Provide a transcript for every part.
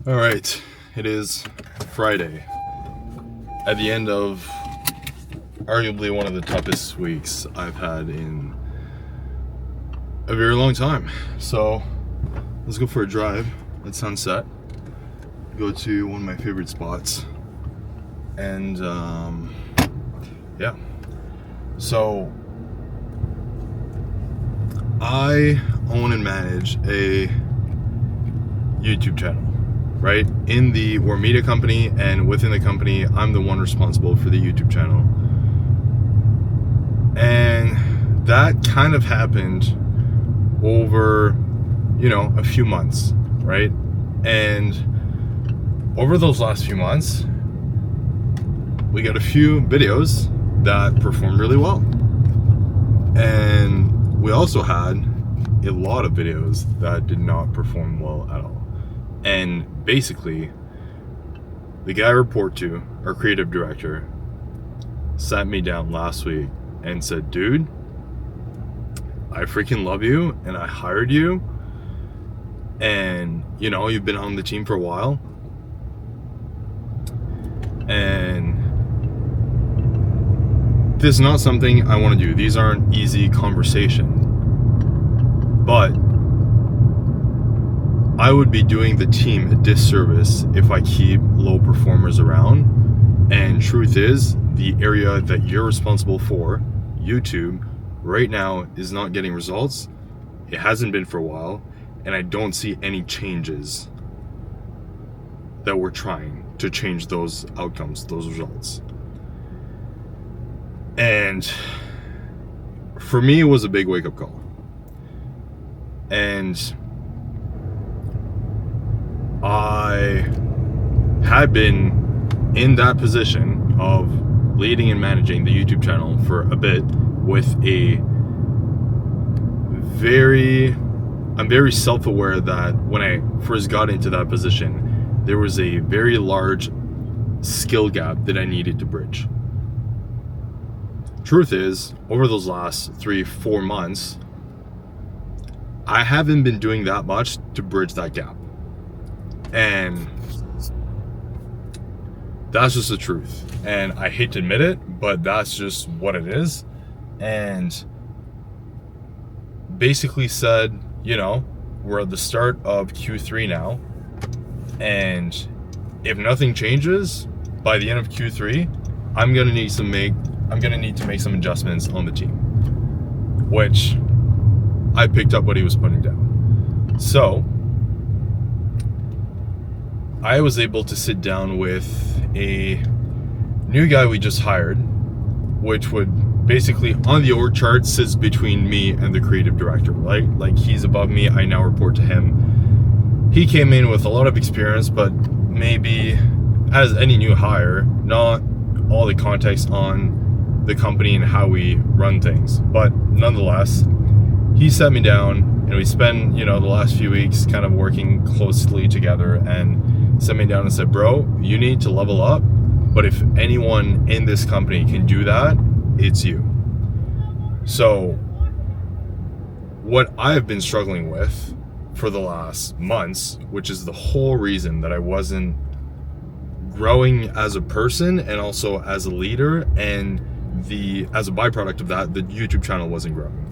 All right, it is Friday at the end of arguably one of the toughest weeks I've had in a very long time. So let's go for a drive at sunset, go to one of my favorite spots, and yeah. So I own and manage a YouTube channel, right? In the Warmeda company, and within the company, I'm the one responsible for the YouTube channel. And that kind of happened over, a few months, right? And over those last few months, we got a few videos that performed really well. And we also had a lot of videos that did not perform well at all. And basically, the guy I report to, our creative director, sat me down last week and said, dude, I freaking love you and I hired you, and you've been on the team for a while, and this is not something I want to do. These aren't easy conversations, but I would be doing the team a disservice if I keep low performers around. And truth is, the area that you're responsible for, YouTube, right now is not getting results. It hasn't been for a while, and I don't see any changes that we're trying to change those outcomes, those results. And for me, it was a big wake-up call. And I had been in that position of leading and managing the YouTube channel for a bit with I'm very self-aware that when I first got into that position, there was a very large skill gap that I needed to bridge. Truth is, over those last 3-4 months, I haven't been doing that much to bridge that gap. And that's just the truth. And I hate to admit it, but that's just what it is. And basically said, we're at the start of Q3 now. And if nothing changes by the end of Q3, I'm gonna need to make some adjustments on the team, which I picked up what he was putting down. So I was able to sit down with a new guy we just hired, which would basically, on the org chart, sits between me and the creative director, right? Like, he's above me, I now report to him. He came in with a lot of experience, but maybe, as any new hire, not all the context on the company and how we run things. But nonetheless, he sat me down and we spent, the last few weeks kind of working closely together, and sat me down and said, bro, you need to level up. But if anyone in this company can do that, it's you. So what I've been struggling with for the last months, which is the whole reason that I wasn't growing as a person and also as a leader, and as a byproduct of that, the YouTube channel wasn't growing.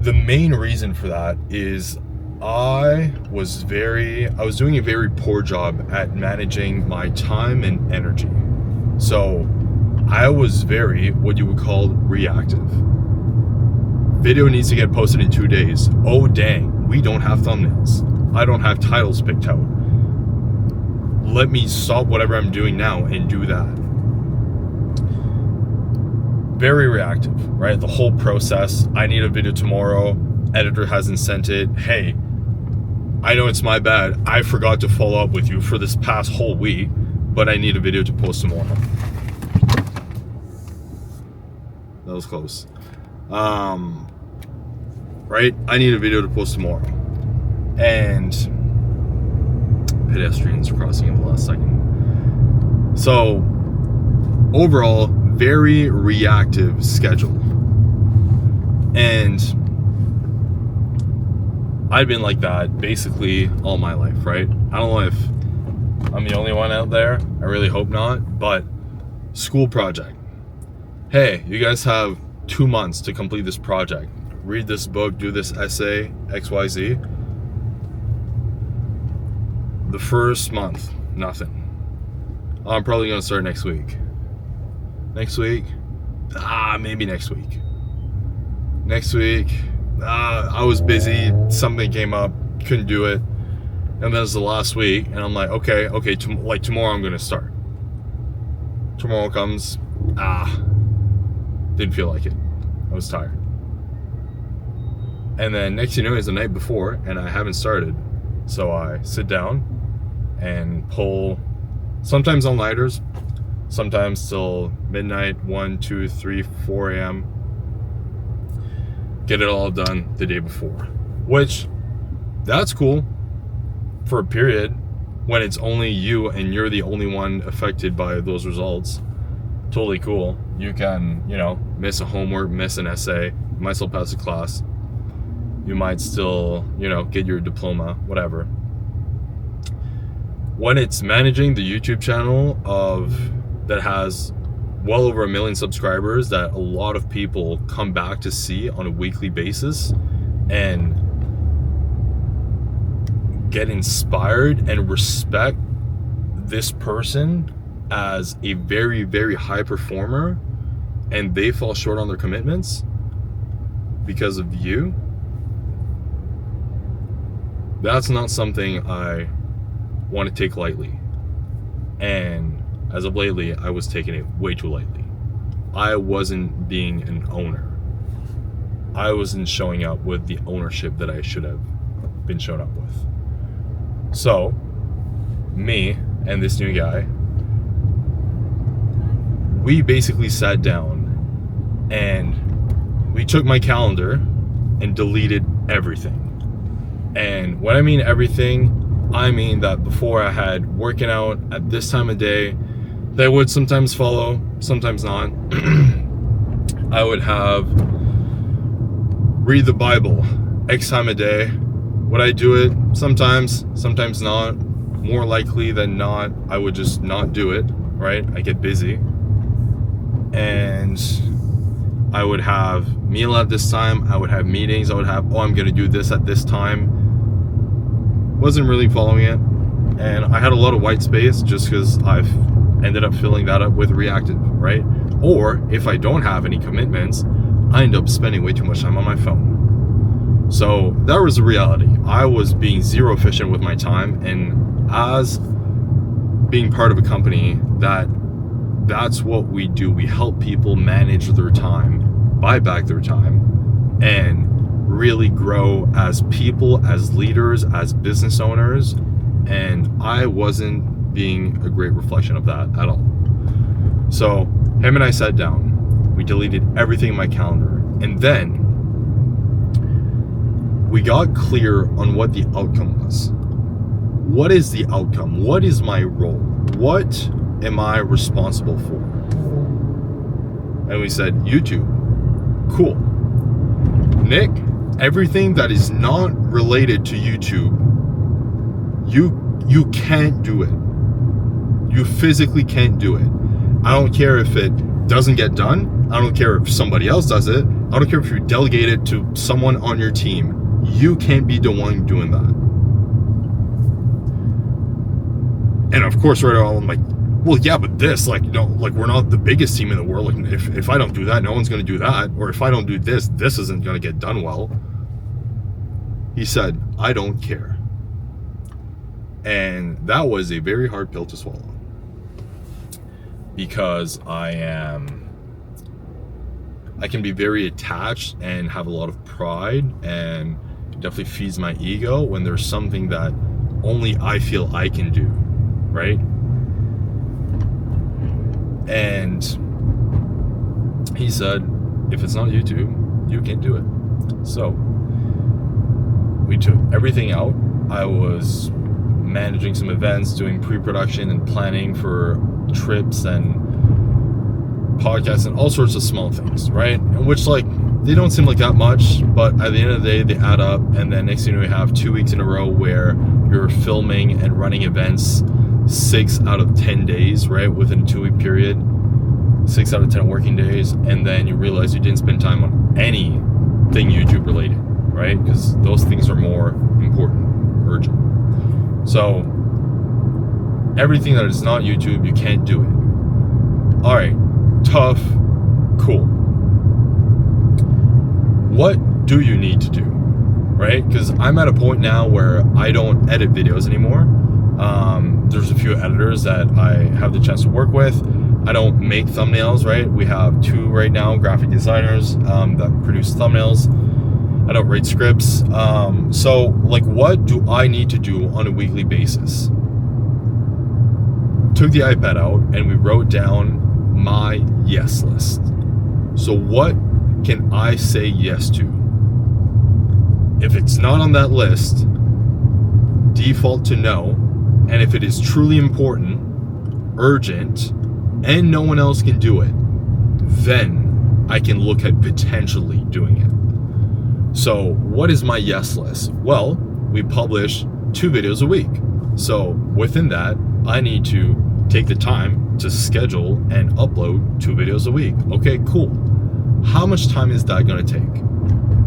The main reason for that is I was doing a very poor job at managing my time and energy. So I was very, what you would call, reactive. Video needs to get posted in 2 days. Oh dang, we don't have thumbnails. I don't have titles picked out. Let me stop whatever I'm doing now and do that. Very reactive, right? The whole process. I need a video tomorrow. Editor hasn't sent it. Hey, I know it's my bad. I forgot to follow up with you for this past whole week, but I need a video to post tomorrow. That was close. Right? I need a video to post tomorrow. And pedestrians crossing in the last second. So overall, very reactive schedule. And I've been like that basically all my life, right? I don't know if I'm the only one out there. I really hope not. But school project. Hey, you guys have 2 months to complete this project. Read this book, do this essay, XYZ. The first month, nothing. I'm probably going to start next week. Next week? Maybe next week. Next week, I was busy. Something came up, couldn't do it. And then it's the last week, and I'm like, okay, like tomorrow I'm going to start. Tomorrow comes, didn't feel like it. I was tired. And then next thing you know is the night before, and I haven't started. So I sit down and pull, sometimes all-nighters, sometimes till midnight, 1, 2, 3, 4 a.m. Get it all done the day before. Which, that's cool for a period when it's only you and you're the only one affected by those results. Totally cool. You can, miss a homework, miss an essay, you might still pass a class. You might still, get your diploma, whatever. When it's managing the YouTube channel that has well over 1 million subscribers that a lot of people come back to see on a weekly basis and get inspired and respect this person as a very, very high performer, and they fall short on their commitments because of you, that's not something I want to take lightly. And as of lately, I was taking it way too lightly. I wasn't being an owner. I wasn't showing up with the ownership that I should have been shown up with. So, me and this new guy, we basically sat down and we took my calendar and deleted everything. And when I mean everything, I mean that before I had working out at this time of day, that would sometimes follow, sometimes not. I would have read the Bible X time of day. Would I do it? Sometimes not. More likely than not, I would just not do it, right? I get busy. And I would have meal at this time. I would have meetings. I would have, I'm going to do this at this time. Wasn't really following it. And I had a lot of white space just because I've ended up filling that up with reactive, right? Or if I don't have any commitments, I end up spending way too much time on my phone. So that was the reality. I was being zero efficient with my time, and as being part of a company that's what we do. We help people manage their time, buy back their time, and really grow as people, as leaders, as business owners. And I wasn't being a great reflection of that at all. So him and I sat down, we deleted everything in my calendar, and then we got clear on what the outcome was. What is the outcome? What is my role? What am I responsible for? And we said, YouTube. Cool. Nick, everything that is not related to YouTube, you can't do it. You physically can't do it. I don't care if it doesn't get done. I don't care if somebody else does it. I don't care if you delegate it to someone on your team. You can't be the one doing that. And of course, right now I'm like, well, yeah, but this, we're not the biggest team in the world. Like, if I don't do that, no one's going to do that. Or if I don't do this, this isn't going to get done well. He said, I don't care. And that was a very hard pill to swallow. Because I can be very attached and have a lot of pride, and it definitely feeds my ego when there's something that only I feel I can do, right? And he said, if it's not YouTube, you can't do it. So we took everything out. I was managing some events, doing pre-production and planning for trips and podcasts and all sorts of small things, right? And which, they don't seem like that much, but at the end of the day, they add up. And then next thing you know, we have 2 weeks in a row where you're filming and running events 6 out of 10 days, right? Within a 2-week period, 6 out of 10 working days. And then you realize you didn't spend time on anything YouTube related, right? Because those things are more important, urgent. So everything that is not YouTube, you can't do it. All right, tough, cool. What do you need to do, right? Because I'm at a point now where I don't edit videos anymore. There's a few editors that I have the chance to work with. I don't make thumbnails, right? We have 2 right now, graphic designers that produce thumbnails. I don't write scripts. So like, what do I need to do on a weekly basis? Took the iPad out and we wrote down my yes list. So what can I say yes to? If it's not on that list, default to no. And if it is truly important, urgent, and no one else can do it, then I can look at potentially doing it. So what is my yes list? Well, we publish 2 videos a week. So within that, I need to take the time to schedule and upload 2 videos a week. Okay, cool. How much time is that gonna take?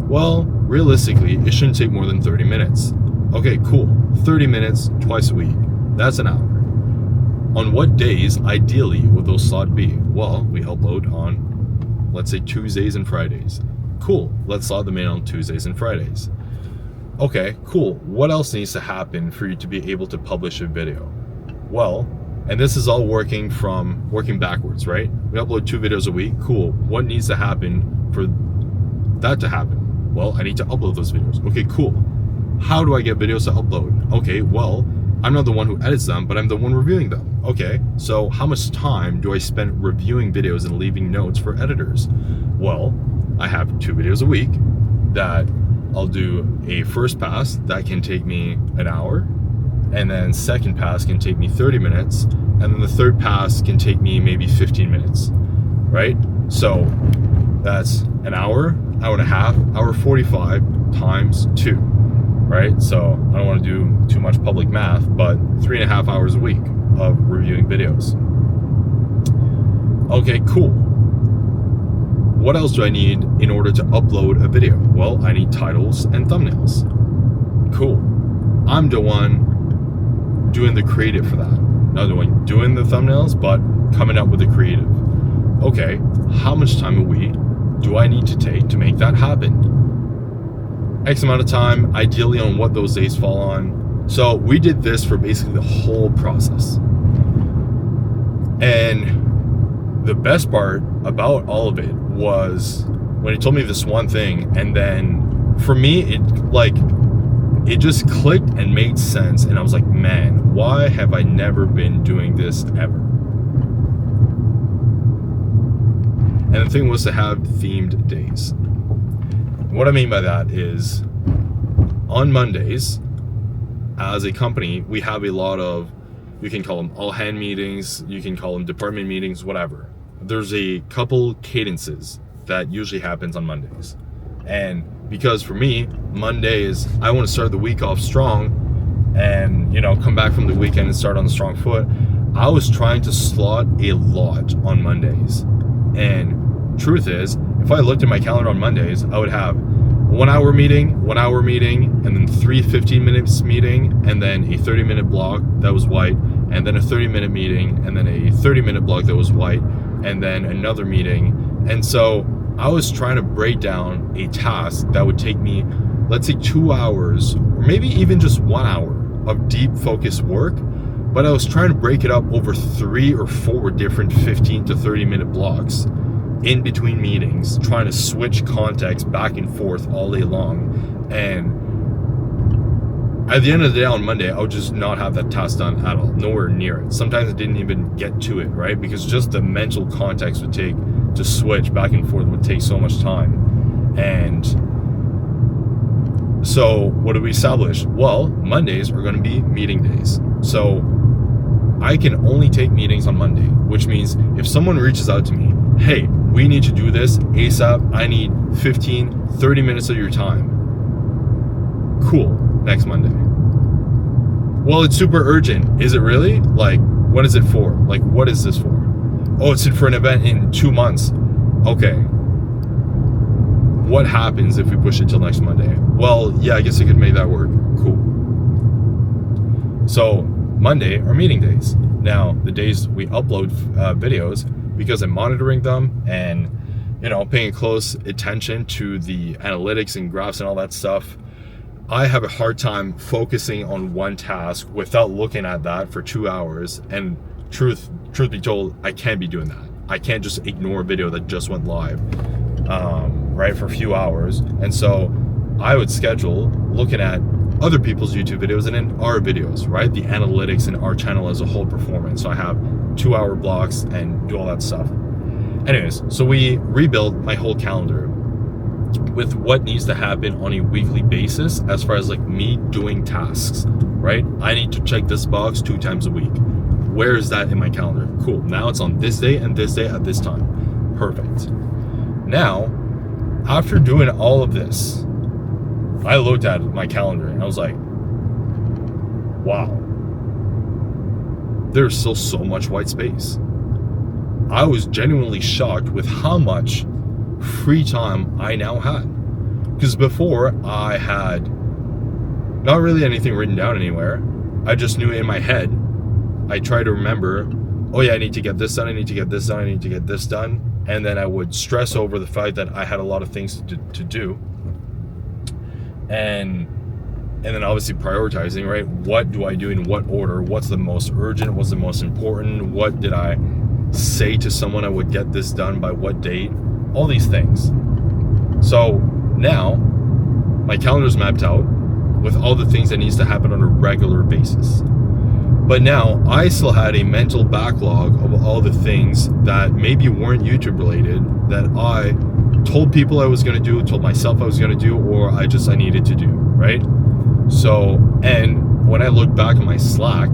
Well, realistically, it shouldn't take more than 30 minutes. Okay, cool. 30 minutes twice a week. That's an hour. On what days, ideally, would those slots be? Well, we upload on, let's say, Tuesdays and Fridays. Cool. Let's slot them in on Tuesdays and Fridays. Okay, cool. What else needs to happen for you to be able to publish a video? Well, and this is all working backwards, right? We upload 2 videos a week. Cool. What needs to happen for that to happen? Well, I need to upload those videos. Okay, cool. How do I get videos to upload? Okay, well, I'm not the one who edits them, but I'm the one reviewing them. Okay, so how much time do I spend reviewing videos and leaving notes for editors? Well, I have 2 videos a week that I'll do a first pass that can take me an hour, and then second pass can take me 30 minutes, and then the third pass can take me maybe 15 minutes, right? So that's an hour, hour and a half, hour 45 times 2, right? So I don't want to do too much public math, but 3.5 hours a week of reviewing videos. Okay, cool. What else do I need in order to upload a video? Well, I need titles and thumbnails. Cool. I'm the one doing the creative for that. Not doing the thumbnails, but coming up with the creative. Okay, how much time a week do I need to take to make that happen? X amount of time, ideally on what those days fall on. So we did this for basically the whole process. And the best part about all of it was when he told me this one thing, and then for me, it just clicked and made sense. And I was like, man, why have I never been doing this ever? And the thing was to have themed days. What I mean by that is on Mondays, as a company, we have a lot of, you can call them all hand meetings, you can call them department meetings, whatever. There's a couple cadences that usually happens on Mondays. And because for me, Mondays, I want to start the week off strong and, come back from the weekend and start on a strong foot. I was trying to slot a lot on Mondays. And truth is, if I looked at my calendar on Mondays, I would have 1 hour meeting, and then 3 15-minute meeting, and then a 30-minute block that was white, and then a 30-minute meeting, and then a 30-minute block that was white, and then another meeting. And so I was trying to break down a task that would take me, let's say 2 hours, or maybe even just 1 hour of deep focused work, but I was trying to break it up over 3 or 4 different 15 to 30-minute blocks in between meetings, trying to switch context back and forth all day long. And at the end of the day on Monday, I would just not have that task done at all, nowhere near it. Sometimes I didn't even get to it, right? Because just the mental context would take to switch back and forth would take so much time. And so what did we establish? Well, Mondays are going to be meeting days. So I can only take meetings on Monday, which means if someone reaches out to me, hey, we need to do this ASAP. I need 15, 30 minutes of your time. Cool, next Monday. Well, it's super urgent. Is it really? Like, what is it for? Like, what is this for? Oh, it's for an event in 2 months. Okay. What happens if we push it till next Monday? Well, yeah, I guess I could make that work. Cool. So Monday are meeting days. Now, the days we upload videos, because I'm monitoring them and, you know, paying close attention to the analytics and graphs and all that stuff, I have a hard time focusing on one task without looking at that for 2 hours. And truth be told, I can't be doing that. I can't just ignore a video that just went live, right, for a few hours. And so I would schedule looking at other people's YouTube videos and then our videos, right? The analytics and our channel as a whole performance. So I have 2 hour blocks and do all that stuff. Anyways, so we rebuilt my whole calendar with what needs to happen on a weekly basis as far as like me doing tasks, right? I need to check this box 2 times a week. Where is that in my calendar? Cool. Now it's on this day and this day at this time. Perfect. Now, after doing all of this, I looked at my calendar and I was like, wow, there's still so much white space. I was genuinely shocked with how much free time I now had. Because before, I had not really anything written down anywhere. I just knew in my head. I try to remember, oh yeah, I need to get this done, I need to get this done, I need to get this done. And then I would stress over the fact that I had a lot of things to do. And then obviously prioritizing, right? What do I do in what order? What's the most urgent? What's the most important? What did I say to someone I would get this done by what date? All these things. So now my calendar's mapped out with all the things that needs to happen on a regular basis. But now I still had a mental backlog of all the things that maybe weren't YouTube related that I told people I was going to do, told myself I was going to do, or I needed to do, right? So, and when I look back at my Slack,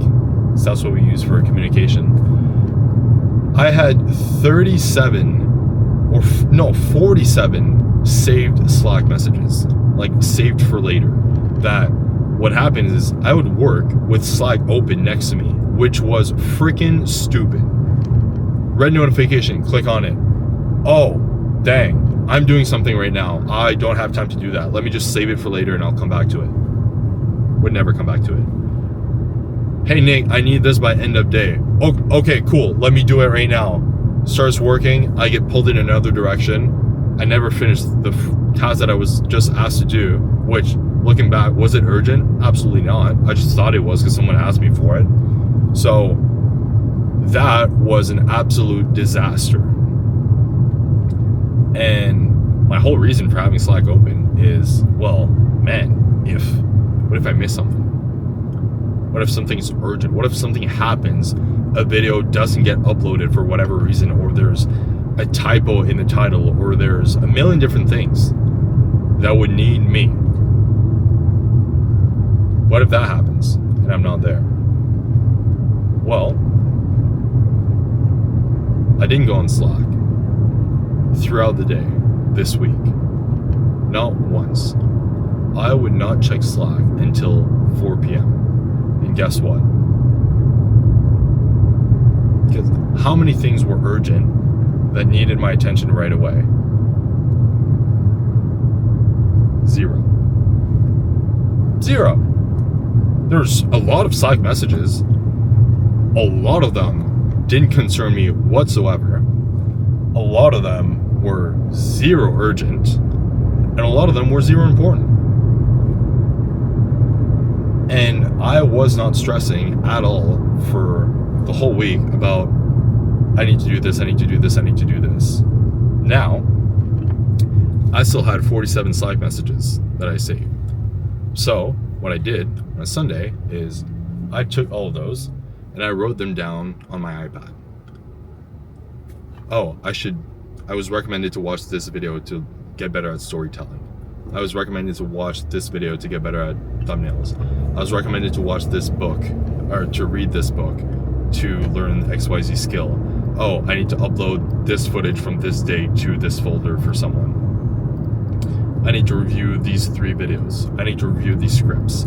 so that's what we use for communication, I had 47 saved Slack messages, like saved for later, that what happened is I would work with Slack open next to me, which was freaking stupid. Red notification, click on it. Oh, dang, I'm doing something right now. I don't have time to do that. Let me just save it for later and I'll come back to it. Would never come back to it. Hey Nick, I need this by end of day. Oh, okay, cool. Let me do it right now. Starts working. I get pulled in another direction. I never finished the task that I was just asked to do, which, looking back, was it urgent? Absolutely not. I just thought it was because someone asked me for it. So that was an absolute disaster. And my whole reason for having Slack open is, well, man, what if I miss something? What if something's urgent? What if something happens, a video doesn't get uploaded for whatever reason, or there's a typo in the title, or there's a million different things that would need me? What if that happens and I'm not there? Well, I didn't go on Slack throughout the day this week. Not once. I would not check Slack until 4 p.m. And guess what? Because how many things were urgent that needed my attention right away? 0. There's a lot of Slack messages. A lot of them didn't concern me whatsoever. A lot of them were 0 urgent, and a lot of them were 0 important. And I was not stressing at all for the whole week about, I need to do this, I need to do this, I need to do this. Now, I still had 47 Slack messages that I saved. So what I did on Sunday is I took all of those and I wrote them down on my iPad. Oh, I was recommended to watch this video to get better at storytelling. I was recommended to watch this video to get better at thumbnails. I was recommended to watch this book, or to read this book to learn XYZ skill. oh, I need to upload this footage from this day to this folder for someone. I need to review these 3 videos. I need to review these scripts.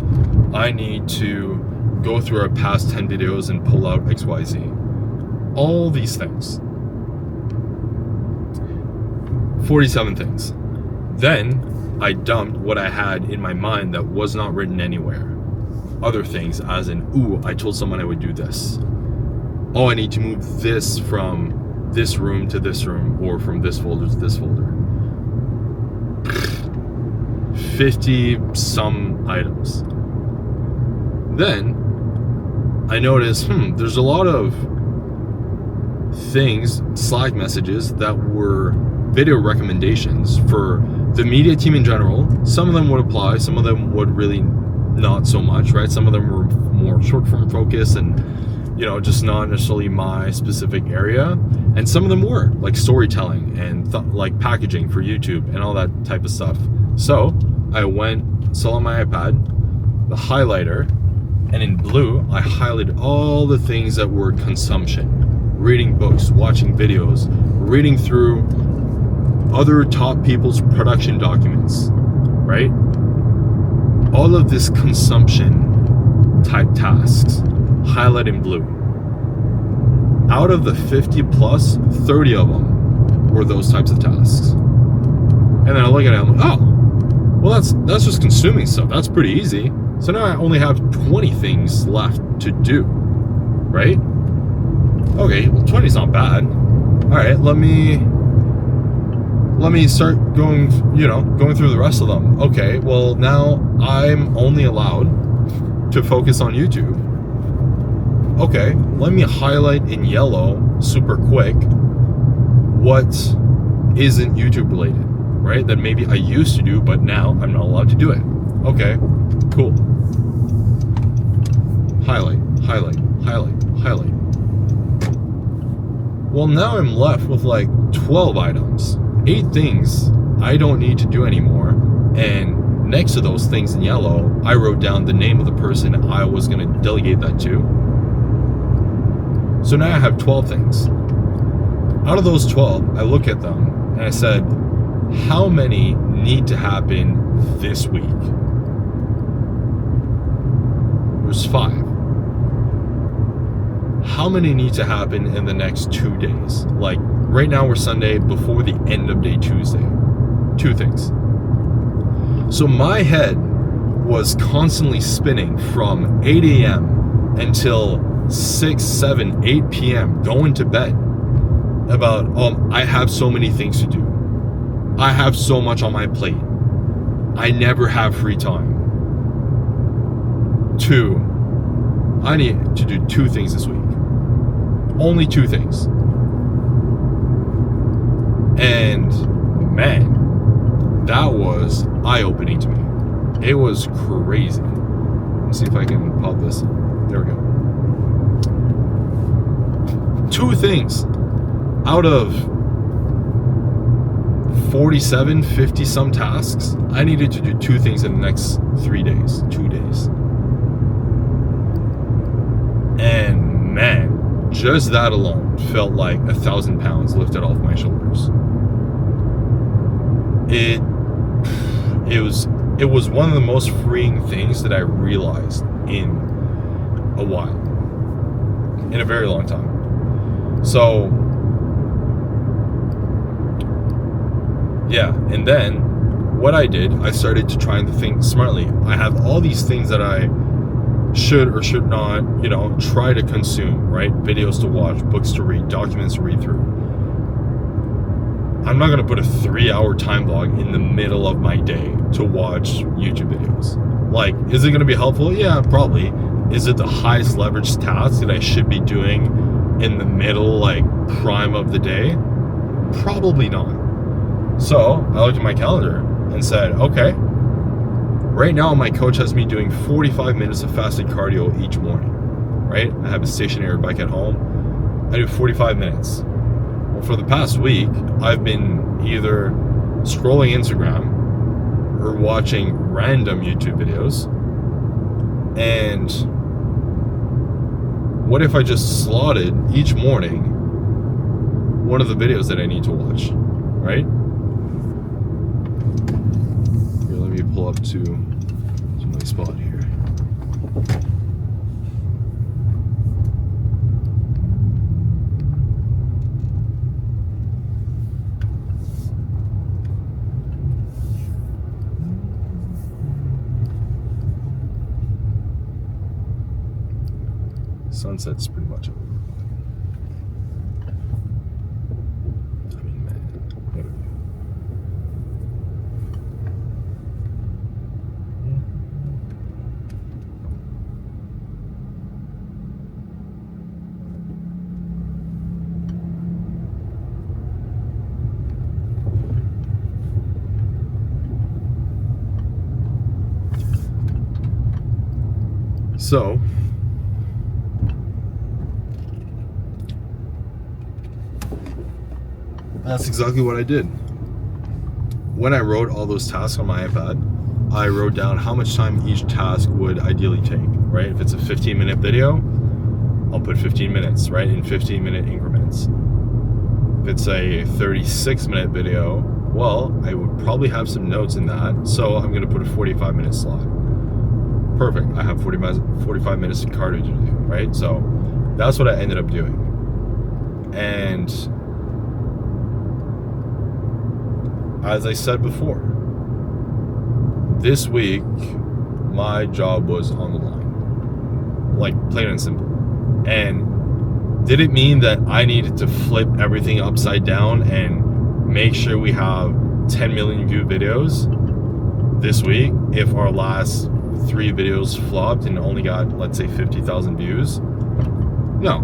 I need to go through our past 10 videos and pull out XYZ. All these things. 47 things. Then I dumped what I had in my mind that was not written anywhere. Other things, as in, ooh, I told someone I would do this. Oh, I need to move this from this room to this room, or from this folder to this folder. 50 some items. Then I noticed, there's a lot of things, Slack messages that were video recommendations for the media team in general. Some of them would apply, some of them would really not so much, right? Some of them were more short form focused and, you know, just not necessarily my specific area. And some of them were like storytelling and like packaging for YouTube and all that type of stuff. So I saw on my iPad the highlighter, and in blue I highlighted all the things that were consumption: reading books, watching videos, reading through other top people's production documents, right? All of this consumption type tasks, highlighted in blue. Out of the 50 plus, 30 of them were those types of tasks. And then I look at it, I'm like, oh, well, that's just consuming stuff. That's pretty easy. So now I only have 20 things left to do, right? Okay, well, 20 is not bad. All right, let me start going through the rest of them. Okay, well, now I'm only allowed to focus on YouTube. Okay, let me highlight in yellow super quick what isn't YouTube related, right? That maybe I used to do, but now I'm not allowed to do it. Okay, cool. Highlight, highlight, highlight, highlight. Well, now I'm left with like 12 items, 8 things I don't need to do anymore. And next to those things in yellow, I wrote down the name of the person I was going to delegate that to. So now I have 12 things. Out of those 12, I look at them and I said, how many need to happen this week? There's 5. How many need to happen in the next 2 days? Like right now we're Sunday, before the end of day Tuesday. 2 things. So my head was constantly spinning from 8 a.m. until 6, 7, 8 p.m. going to bed about, I have so many things to do. I have so much on my plate. I never have free time. 2, I need to do 2 things this week. Only 2 things. And man, that was eye-opening to me. It was crazy. Let's see if I can pop this. There we go. 2 things out of 47, 50 some tasks. I needed to do 2 things in the next 3 days, 2 days. And man, just that alone felt like 1,000 pounds lifted off my shoulders. It was one of the most freeing things that I realized in a while, in a very long time. So yeah, and then what I did, I started to try and think smartly. I have all these things that I should or should not, try to consume, right? Videos to watch, books to read, documents to read through. I'm not gonna put a 3-hour time block in the middle of my day to watch YouTube videos. Like, is it gonna be helpful? Yeah, probably. Is it the highest leverage task that I should be doing in the middle, like prime of the day? Probably not. So I looked at my calendar and said, okay, right now my coach has me doing 45 minutes of fasted cardio each morning, right? I have a stationary bike at home. I do 45 minutes. Well, for the past week, I've been either scrolling Instagram or watching random YouTube videos. And what if I just slotted each morning one of the videos that I need to watch, right? Here, let me pull up to my spot here. Sunset's pretty much over. I mean, man, whatever. So, that's exactly what I did. When I wrote all those tasks on my iPad, I wrote down how much time each task would ideally take, right? If it's a 15-minute video, I'll put 15 minutes, right? In 15-minute increments. If it's a 36-minute video, well, I would probably have some notes in that, so I'm gonna put a 45-minute slot. Perfect, I have 45 minutes of cardio to do, right? So that's what I ended up doing. And as I said before, this week, my job was on the line. Like, plain and simple. And did it mean that I needed to flip everything upside down and make sure we have 10 million view videos this week if our last 3 videos flopped and only got, let's say, 50,000 views? No.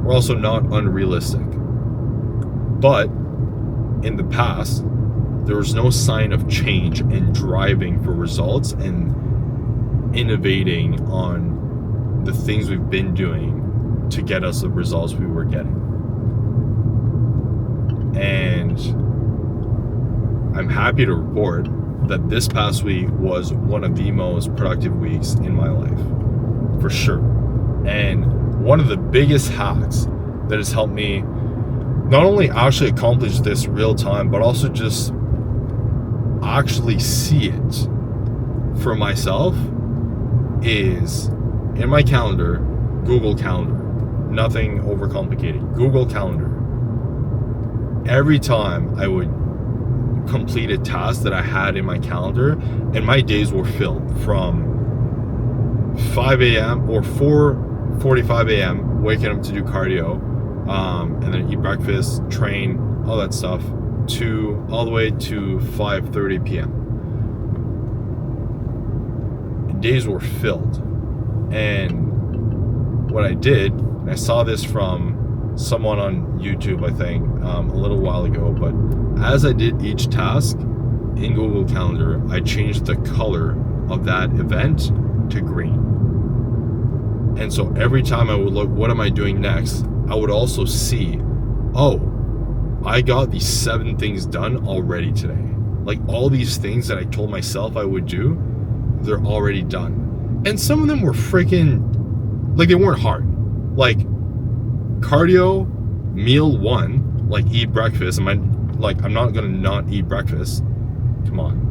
We're also not unrealistic. But in the past, there was no sign of change and driving for results and innovating on the things we've been doing to get us the results we were getting. And I'm happy to report that this past week was one of the most productive weeks in my life, for sure. And one of the biggest hacks that has helped me not only actually accomplish this real time, but also just actually see it for myself is in my calendar, Google Calendar. Nothing overcomplicated. Google Calendar. Every time I would complete a task that I had in my calendar, and my days were filled from 5 a.m. or 4:45 a.m. waking up to do cardio, and then eat breakfast, train, all that stuff, to all the way to 5:30 p.m. Days were filled. And what I did, and I saw this from someone on YouTube, I think, a little while ago, but as I did each task in Google Calendar, I changed the color of that event to green. And so every time I would look, what am I doing next? I would also see, oh, I got these 7 things done already today. Like, all these things that I told myself I would do, they're already done. And some of them were freaking, like, they weren't hard. Like, cardio, meal 1, like eat breakfast. I'm not gonna not eat breakfast. Come on.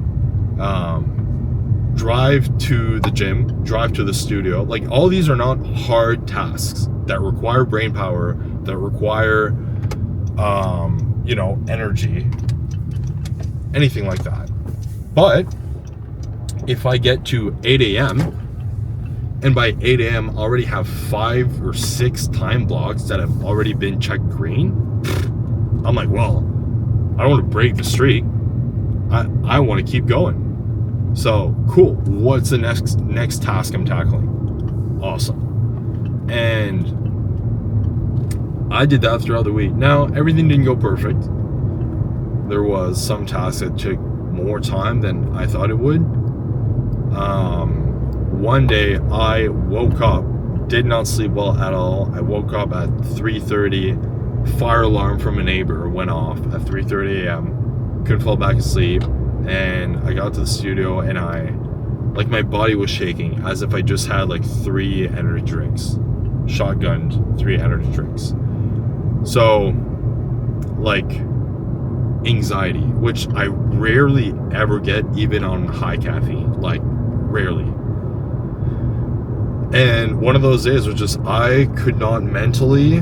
Drive to the gym, drive to the studio. Like, all these are not hard tasks that require brain power, that require, energy, anything like that. But if I get to 8 a.m. and by 8 a.m. already have 5 or 6 time blocks that have already been checked green, I'm like, well, I don't want to break the streak. I want to keep going. So cool. What's the next task I'm tackling? Awesome. And I did that throughout the week. Now, everything didn't go perfect. There was some tasks that took more time than I thought it would. One day I woke up, did not sleep well at all. I woke up at 3:30. Fire alarm from a neighbor went off at 3:30 a.m. Couldn't fall back asleep. And I got to the studio and my body was shaking as if I just had 3 energy drinks. Shotgunned 3 energy drinks. So like anxiety, which I rarely ever get, even on high caffeine, like rarely. And one of those days was just, I could not mentally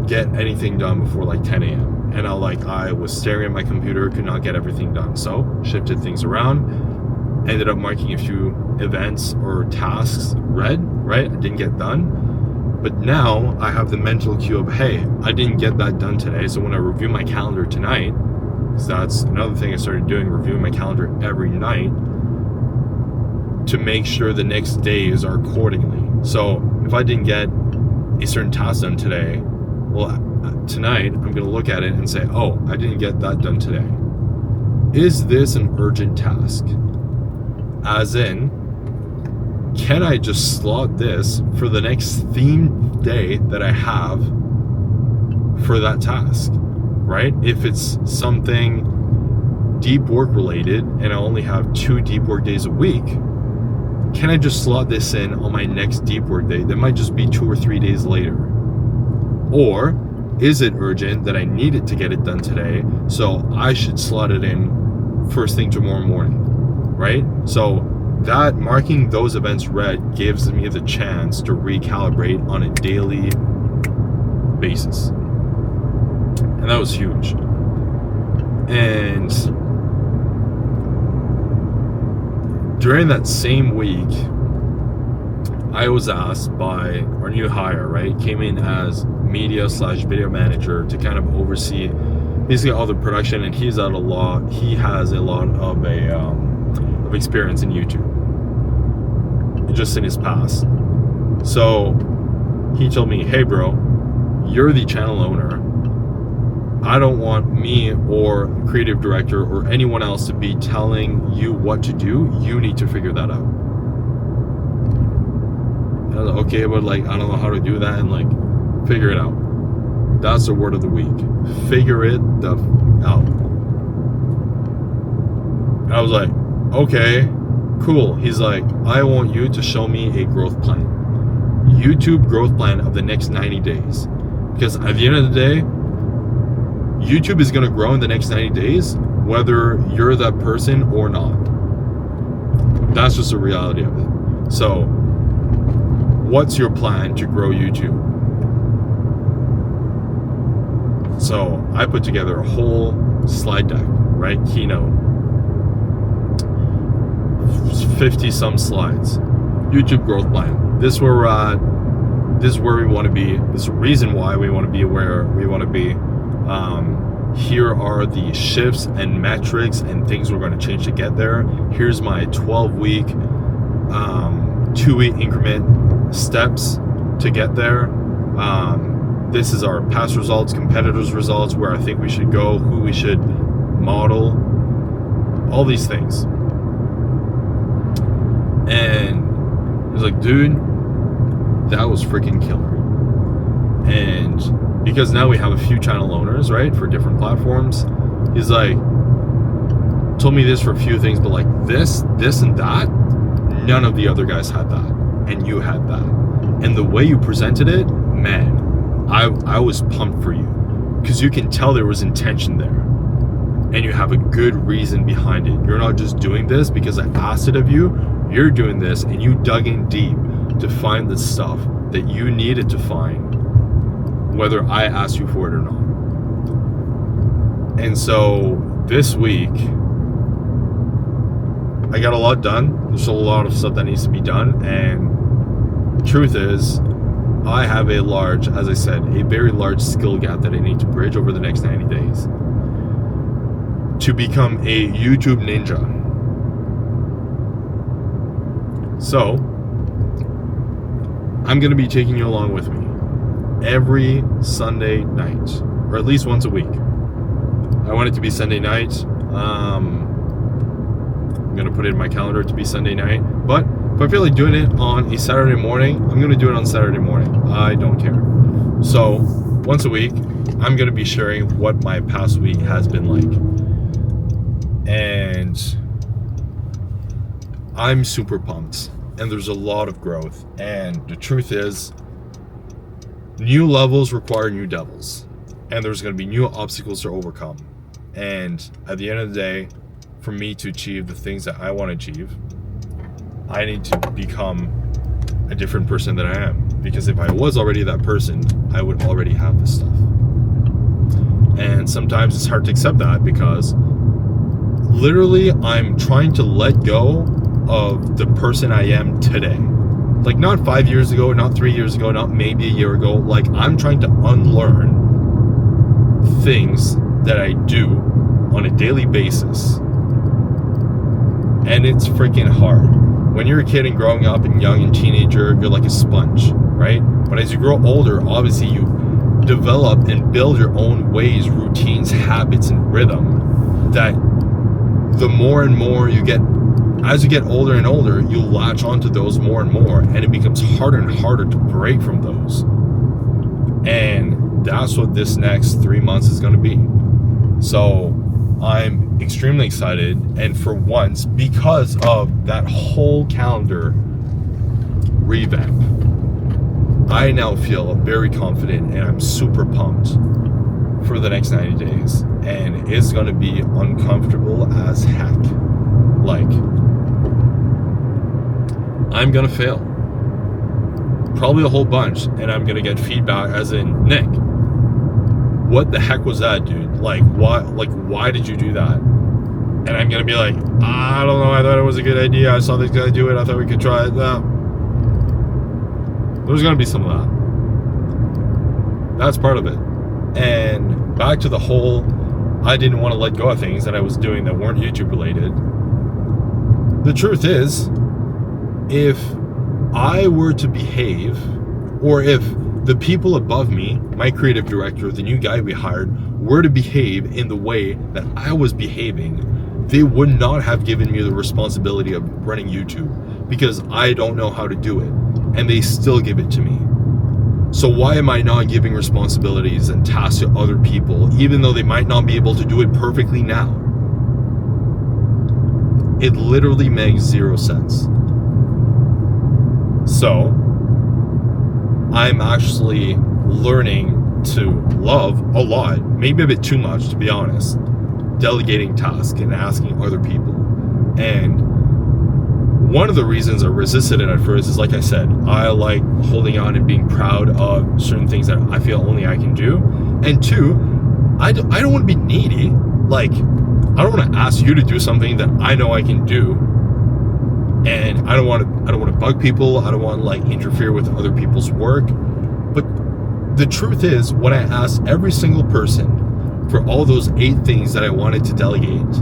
get anything done before like 10 a.m. And I was staring at my computer, could not get everything done. So shifted things around, ended up marking a few events or tasks red, right? I didn't get done. But now I have the mental cue of, hey, I didn't get that done today. So when I review my calendar tonight, because that's another thing I started doing, reviewing my calendar every night to make sure the next days are accordingly. So if I didn't get a certain task done today, well, tonight I'm going to look at it and say, oh, I didn't get that done today. Is this an urgent task? As in, can I just slot this for the next themed day that I have for that task, right? If it's something deep work related and I only have 2 deep work days a week, can I just slot this in on my next deep work day that might just be 2 or 3 days later? Or is it urgent that I need it to get it done today, so I should slot it in first thing tomorrow morning, right? So that marking those events red gives me the chance to recalibrate on a daily basis. And that was huge. And during that same week, I was asked by our new hire, right? Came in as media/video manager to kind of oversee basically all the production, and he has a lot of experience in YouTube, just in his past. So he told me, hey bro, you're the channel owner. I don't want me or creative director or anyone else to be telling you what to do. You need to figure that out. And I was like, okay, but I don't know how to do that, and figure it out. That's the word of the week. Figure it out. And I was like, okay, cool. He's like, I want you to show me a growth plan. YouTube growth plan of the next 90 days. Because at the end of the day, YouTube is going to grow in the next 90 days, whether you're that person or not. That's just the reality of it. So, what's your plan to grow YouTube? So, I put together a whole slide deck, right? Keynote. 50 some slides. YouTube growth plan. This is where we're at. This is where we want to be. This is the reason why we want to be where we want to be. Here are the shifts and metrics and things we're going to change to get there. Here's my 12-week, 2-week increment steps to get there. This is our past results, competitors' results, where I think we should go, who we should model, all these things. And I was like, dude, that was freaking killer. And because now we have a few channel owners, right, for different platforms, he's like, told me this for a few things, but this and that, none of the other guys had that, and you had that. And the way you presented it, man, I was pumped for you, because you can tell there was intention there, and you have a good reason behind it. You're not just doing this because I asked it of you. You're doing this, and you dug in deep to find the stuff that you needed to find, whether I asked you for it or not. And so this week, I got a lot done. There's a lot of stuff that needs to be done. And the truth is, I have a large, as I said, a very large skill gap that I need to bridge over the next 90 days to become a YouTube ninja. So, I'm going to be taking you along with me every Sunday night, or at least once a week. I want it to be Sunday night. I'm going to put it in my calendar to be Sunday night. But if I feel like doing it on a Saturday morning, I'm going to do it on Saturday morning. I don't care. So, once a week, I'm going to be sharing what my past week has been like. And I'm super pumped. And there's a lot of growth. And the truth is, new levels require new devils. and there's going to be new obstacles to overcome. And at the end of the day, for me to achieve the things that I want to achieve, I need to become a different person than I am. Because if I was already that person, I would already have this stuff. And sometimes it's hard to accept that, because literally I'm trying to let go of the person I am today. Like, not 5 years ago, not 3 years ago, not maybe a year ago. Like, I'm trying to unlearn things that I do on a daily basis. And it's freaking hard. When you're a kid and growing up and young and teenager, you're like a sponge, right? But as you grow older, obviously you develop and build your own ways, routines, habits, and rhythm that the more and more you get, as you get older and older, you latch onto those more and more, and it becomes harder and harder to break from those. And that's what this next 3 months is going to be. So I'm extremely excited, and for once, because of that whole calendar revamp, I now feel very confident, and I'm super pumped for the next 90 days. And it's going to be uncomfortable as heck. Like, I'm going to fail. Probably a whole bunch, and I'm going to get feedback as in, Nick, what the heck was that, dude? Like, why did you do that? And I'm going to be like, I don't know, I thought it was a good idea. I saw this guy do it. I thought we could try it. There's going to be some of that. That's part of it. And back to the whole, I didn't want to let go of things that I was doing that weren't YouTube related. The truth is, if I were to behave, or if the people above me, my creative director, the new guy we hired, were to behave in the way that I was behaving, they would not have given me the responsibility of running YouTube, because I don't know how to do it, and they still give it to me. So why am I not giving responsibilities and tasks to other people, even though they might not be able to do it perfectly now? It literally makes zero sense. So I'm actually learning to love a lot, maybe a bit too much, to be honest, delegating tasks and asking other people. And one of the reasons I resisted it at first is, like I said, I like holding on and being proud of certain things that I feel only I can do. And two, I don't want to be needy. Like, I don't want to ask you to do something that I know I can do. And I don't want to bug people. I don't want to like interfere with other people's work. But the truth is, when I asked every single person for all those 8 things that I wanted to delegate,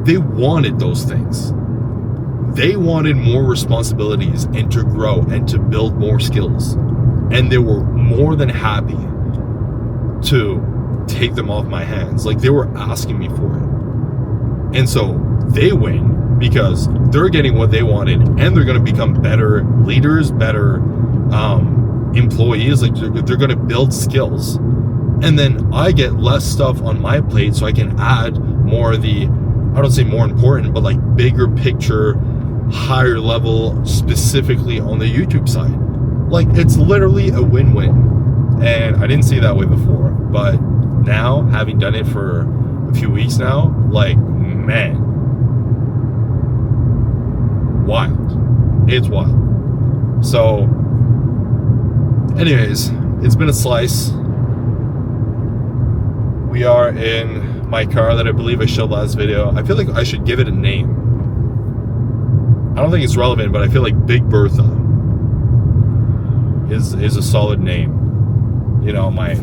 they wanted those things. They wanted more responsibilities and to grow and to build more skills. And they were more than happy to take them off my hands. Like, they were asking me for it. And so they win because they're getting what they wanted, and they're going to become better leaders, better employees. Like, they're going to build skills. And then I get less stuff on my plate, so I can add more of the, I don't say more important, but like bigger picture, higher level, specifically on the YouTube side. Like, it's literally a win-win. And I didn't see it that way before, but now, having done it for a few weeks now, like, man, wild. It's wild. So anyways, it's been a slice. We are in my car that I believe I showed last video. I feel like I should give it a name. I don't think it's relevant, but I feel like Big Bertha is a solid name. You know, my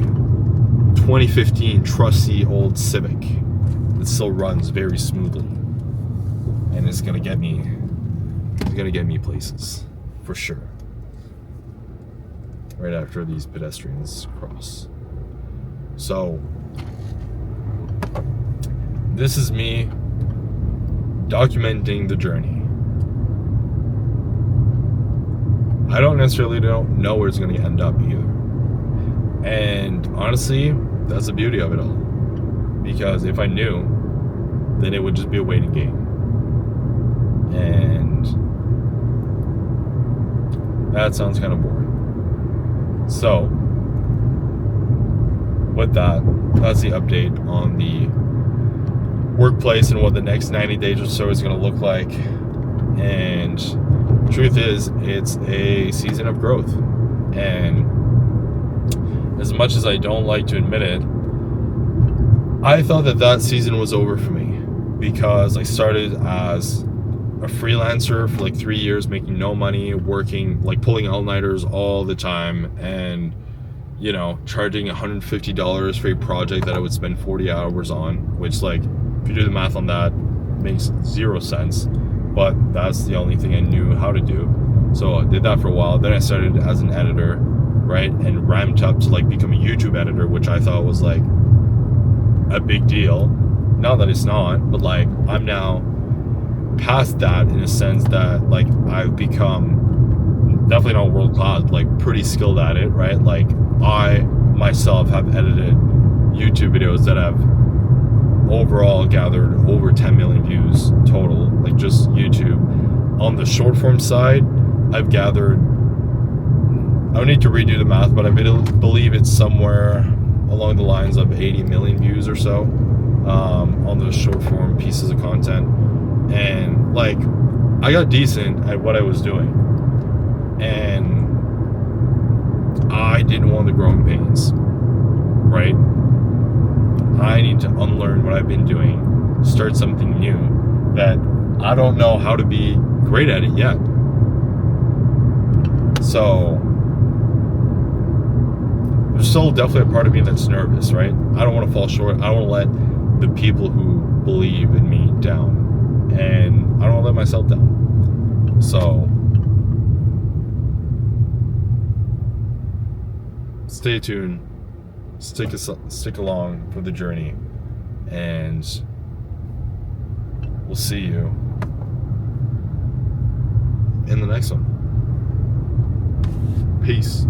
2015 trusty old Civic that still runs very smoothly, and it's gonna get me places for sure. Right after these pedestrians cross. So this is me documenting the journey. I don't necessarily know where it's going to end up either. And honestly, that's the beauty of it all. Because if I knew, then it would just be a waiting game. And that sounds kind of boring. So with that, that's the update on the workplace and what the next 90 days or so is going to look like. And truth is, it's a season of growth. And as much as I don't like to admit it, I thought that season was over for me, because I started as a freelancer for like 3 years, making no money, working, like pulling all-nighters all the time, and you know, charging $150 for a project that I would spend 40 hours on, which, like, if you do the math on that, makes zero sense. But that's the only thing I knew how to do. So I did that for a while. Then I started as an editor, right? And ramped up to like become a YouTube editor, which I thought was like a big deal. Not that it's not, but like I'm now past that in a sense that like I've become definitely not world class, like pretty skilled at it, right? Like I myself have edited YouTube videos that have overall gathered over 10 million views total, like just YouTube. On the short form side, I've gathered, I would need to redo the math, but I believe it's somewhere along the lines of 80 million views or so on those short form pieces of content. And like I got decent at what I was doing, and I didn't want the growing pains, right? I need to unlearn what I've been doing, start something new that I don't know how to be great at it yet. So there's still definitely a part of me that's nervous, right? I don't want to fall short. I don't want to let the people who believe in me down, and I don't want to let myself down. So stay tuned, stick along for the journey, and we'll see you in the next one. Peace.